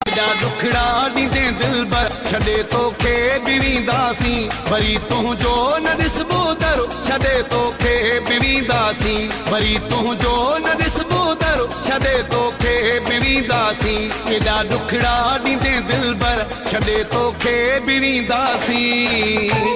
एॾा दुखड़ा ॾींदे दिल भर छॾे तोखे बिवींदासीं वरी तुंहिंजो न ॾिसबो दर छॾे तोखे बिवींदासीं वरी तुंहिंजो न ॾिसबो दर छॾे तोखे बिवींदासीं एॾा दुखड़ा ॾींदे दिल भर छॾे तोखे बिवींदासीं।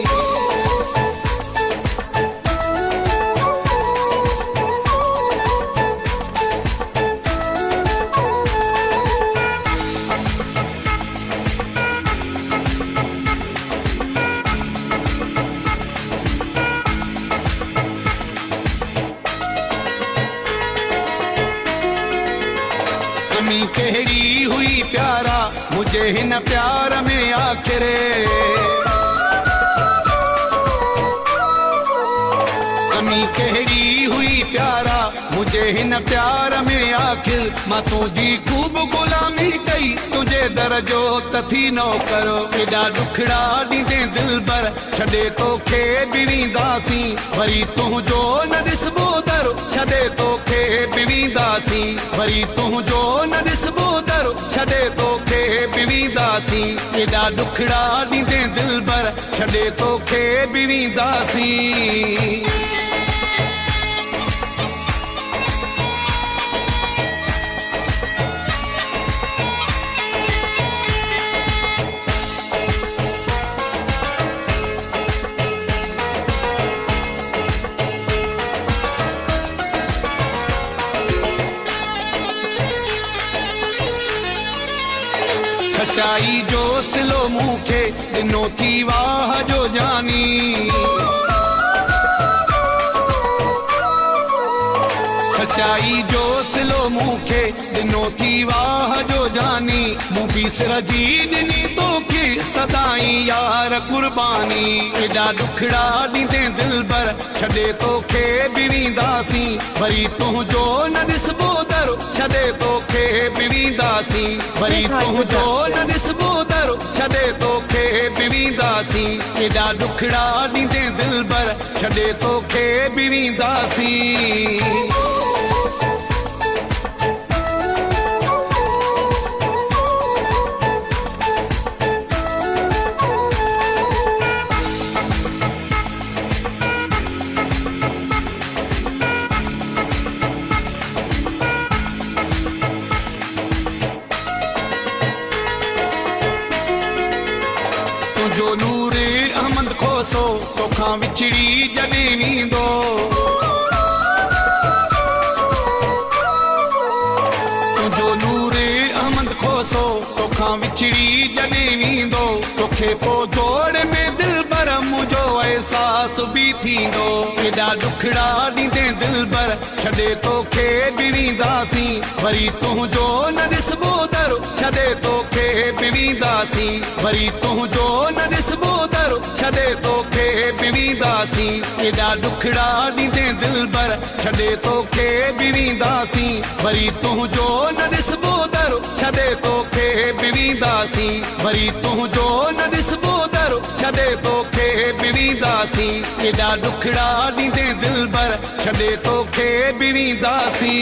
कमी कहिड़ी हुई प्यारा मुझे हिन प्यार में आखिर कमी कहिड़ी हुई प्यारा मुझे हिन प्यार में आखिर मां तुझी खूब गुलामी कई तुझे दर जो तथी नौकर एॾा दुखड़ा ॾींदे दिल भर छॾे तोखे बिवींदासीं वरी तुंहिंजो न ॾिसबो दर छॾे तोखे बिवींदासीं वरी तुंहिंजो न ॾिसबो दर छॾे तोखे बिवींदासीं एॾा दुखड़ा ॾींदे दिल भर छॾे तोखे बिवींदासीं। सच्चाई जो सिलो मूंखे ॾिनो थी वाह जो जानी सच्चाई जो सिलो मूंखे ॾिनो थी वाह जो जानी मूं बि सिरजी ॾिनी तोखे सदाई यार कुर्बानी एॾा दुखड़ा ॾींदे दिल भर छॾे तोखे बिवींदासीं वरी तुंहिंजो न ॾिसबो दर छॾे तोखे बिवींदासीं वरी तुंहिंजो न ॾिसबो दर छॾे तोखे बिवींदासीं एॾा दुखड़ा ॾींदे दिल भर छॾे तोखे बिवींदासीं। तुंहिंजो नूरे अहमद खोसो तोखां विछड़ी जॾहिं वेंदो तुंहिंजो नूरे अहमद खोसो तोखां विछड़ी जॾहिं वेंदो तोखे पोइ जोड़ में दिल भर मुंहिंजो अहसास बि थींदो एॾा दुखड़ा ॾींदे दिल भर छॾे तोखे बिवींदासीं वरी तुंहिंजो न ॾिसबो दर छॾे तोखे बिवींदासीं वरी तुंहिंजो न ॾिसबो दर छॾे तोखे बिवींदासीं एॾा दुखड़ा ॾींदे दिल भर छॾे तोखे बिवींदासीं वरी तुंहिंजो न ॾिसबो दर छॾे तोखे बिवींदासीं वरी तुंहिंजो न ॾिसबो दर छॾे तोखे बिवींदासीं एॾा दुखड़ा ॾींदे दिल भर छॾे तोखे बिवींदासीं।